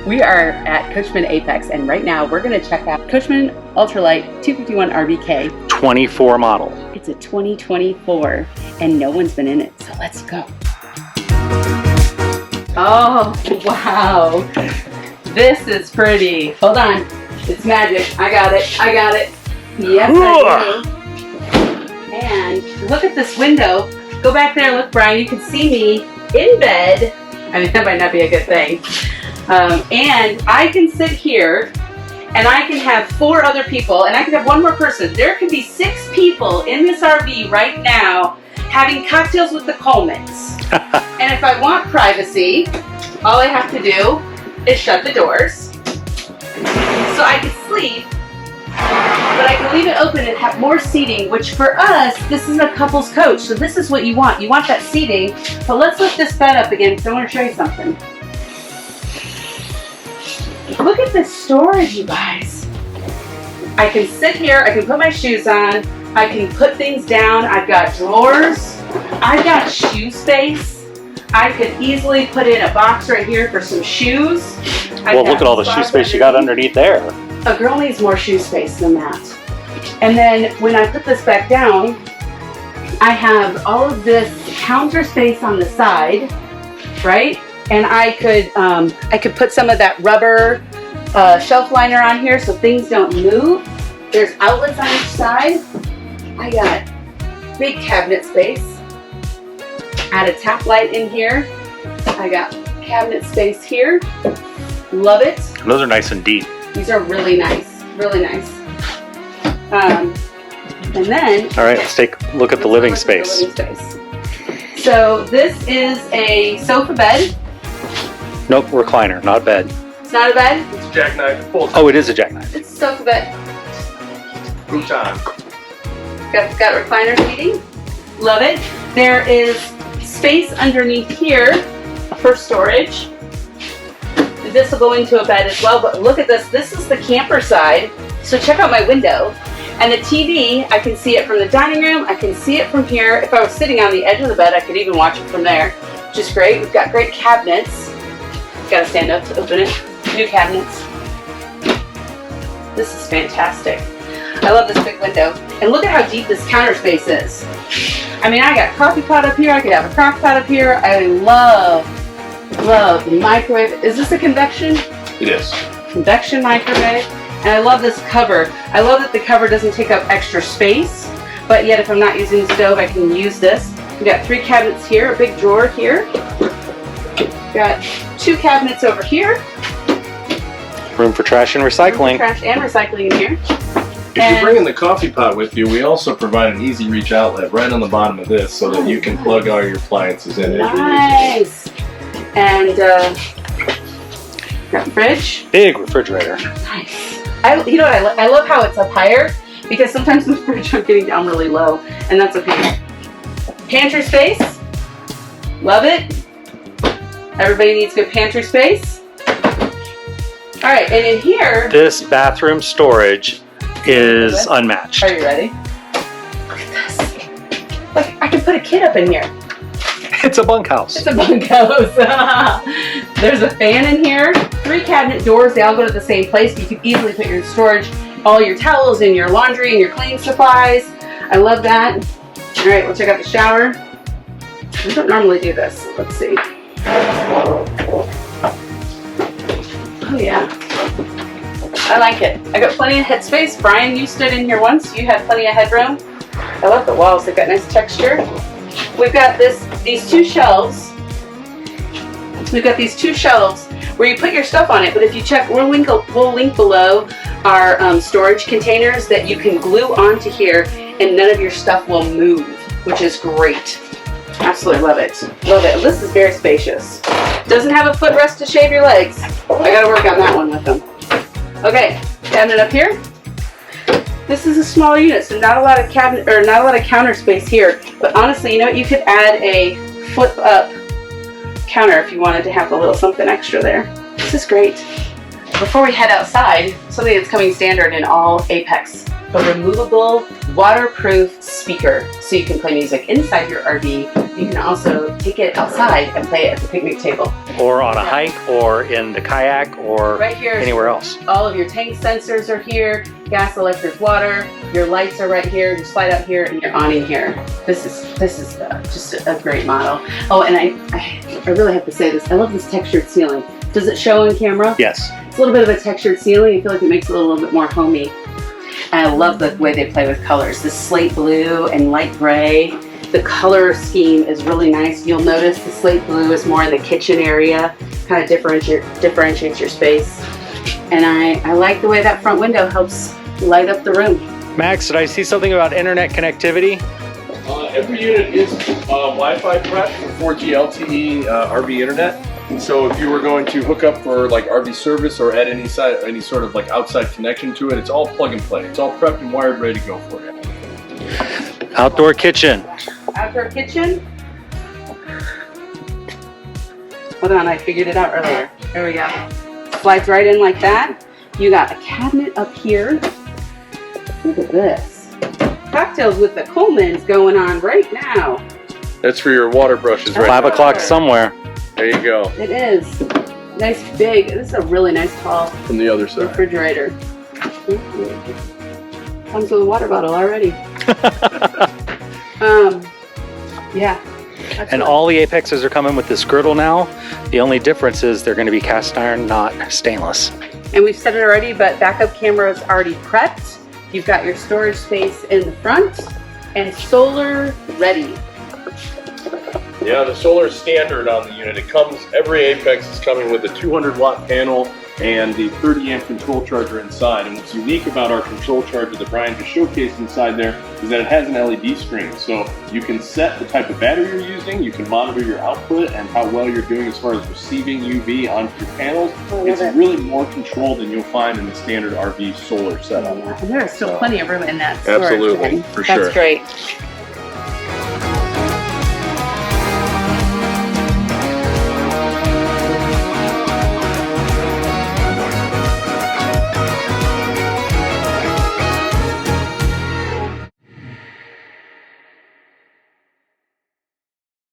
We are at Coachmen Apex, and right now we're going to check out Coachmen ultra-lite 251 RBK. 24 model. It's a 2024, and no one's been in it, so let's go. Oh, wow. This is pretty. Hold on. It's magic. I got it. I got it. Yes, I do. And look at this window. Go back there. Look, Brian. You can see me in bed. I mean, that might not be a good thing. And I can sit here, and I can have 4 other people, and I can have 1 more person. There could be 6 people in this RV right now having cocktails with the Colemans. And if I want privacy, all I have to do is shut the doors. So I can sleep, but I can leave it open and have more seating, which for us, this is a couple's coach. So this is what you want. You want that seating, but let's lift this bed up again because I want to show you something. Look at this storage, you guys. I can sit here, I can put my shoes on, I can put things down. I've got drawers, I've got shoe space. I could easily put in a box right here for some shoes. Well, look at all the shoe space you got underneath there. A girl needs more shoe space than that. And then when I put this back down, I have all of this counter space on the side, right? And I could put some of that rubber shelf liner on here so things don't move. There's outlets on each side. I got big cabinet space. Add a tap light in here. I got cabinet space here. Love it. And those are nice and deep. These are really nice, really nice. And then, all right, let's take a look at the living space. So this is a sofa bed. Nope, recliner, not bed. It's not a bed? It's a jackknife. Oh, it is a jackknife. It's a sofa bed. Futon. Got recliner seating. Love it. There is space underneath here for storage. This will go into a bed as well, but look at this. This is the camper side. So check out my window. And the TV, I can see it from the dining room. I can see it from here. If I was sitting on the edge of the bed, I could even watch it from there, which is great. We've got great cabinets. Gotta stand up to open it. New cabinets. This is fantastic. I love this big window. And look at how deep this counter space is. I mean, I got a coffee pot up here. I could have a crock pot up here. I love the microwave. Is this a convection? It is. Convection microwave. And I love this cover. I love that the cover doesn't take up extra space, but yet if I'm not using the stove, I can use this. We've got 3 cabinets here, a big drawer here. Got 2 cabinets over here. Room for trash and recycling. Trash and recycling in here. If you're bringing the coffee pot with you, we also provide an easy reach outlet right on the bottom of this so that you can plug all your appliances in. Nice. And got a fridge. Big refrigerator. Nice. You know what, I love how it's up higher because sometimes the fridge I'm getting down really low, and that's okay. Pantry space. Love it. Everybody needs good pantry space. All right, and in here, this bathroom storage is unmatched. Are you ready? Look at this. Like, I can put a kid up in here. It's a bunkhouse. It's a bunkhouse. There's a fan in here. 3 cabinet doors. They all go to the same place. You can easily put your storage, all your towels and your laundry and your cleaning supplies. I love that. All right, we'll check out the shower. We don't normally do this. Let's see. Oh yeah. I like it. I got plenty of headspace. Brian, you stood in here once. You had plenty of headroom. I love the walls. They've got nice texture. We've got these 2 shelves. We've got these 2 shelves where you put your stuff on it, but if you check, we'll link below our storage containers that you can glue onto here and none of your stuff will move, which is great. Absolutely love it. Love it. This is very spacious. Doesn't have a footrest to shave your legs. I gotta work on that one with them. Okay, cabinet up here. This is a smaller unit, so not a lot of cabinet or not a lot of counter space here. But honestly, you know what? You could add a flip up counter if you wanted to have a little something extra there. This is great. Before we head outside, something that's coming standard in all Apex, a removable waterproof speaker so you can play music inside your RV You can also take it outside and play it at the picnic table. Or on a hike, or in the kayak, or Right here, anywhere else. all of your tank sensors are here, gas, electric, water. Your lights are right here. You slide out here, and your awning here. This is just a great model. Oh, and I really have to say this. I love this textured ceiling. Does it show on camera? Yes. It's a little bit of a textured ceiling. I feel like it makes it a little bit more homey. And I love the way they play with colors. The slate blue and light gray. The color scheme is really nice. You'll notice the slate blue is more in the kitchen area, kind of differentiates your space. And I like the way that front window helps light up the room. Max, did I see something about internet connectivity? Every unit is Wi-Fi prepped for 4G LTE RV internet. So if you were going to hook up for like RV service or add any sort of like outside connection to it, it's all plug and play. It's all prepped and wired, ready to go for you. Outdoor kitchen. Outdoor kitchen. Hold on, I figured it out earlier. There we go. Slides right in like that. You got a cabinet up here. Look at this. Cocktails with the Colemans going on right now. That's for your water brushes, right? 5 o'clock somewhere. There you go. It is. Nice big. This is a really nice tall From the other side. refrigerator. Comes with a water bottle already. Yeah. And all the Apexes are coming with this griddle now. The only difference is they're going to be cast iron, not stainless. And we've said it already, but backup camera is already prepped. You've got your storage space in the front and solar ready. Yeah, the solar is standard on the unit. It comes, every Apex is coming with a 200 watt panel and the 30 amp control charger inside. And what's unique about our control charger that Brian just showcased inside there is that it has an LED screen. So you can set the type of battery you're using, you can monitor your output and how well you're doing as far as receiving UV onto your panels. It's really more controlled than you'll find in the standard RV solar setup. And there is still plenty of room in that storage Absolutely, bin. for sure. That's great.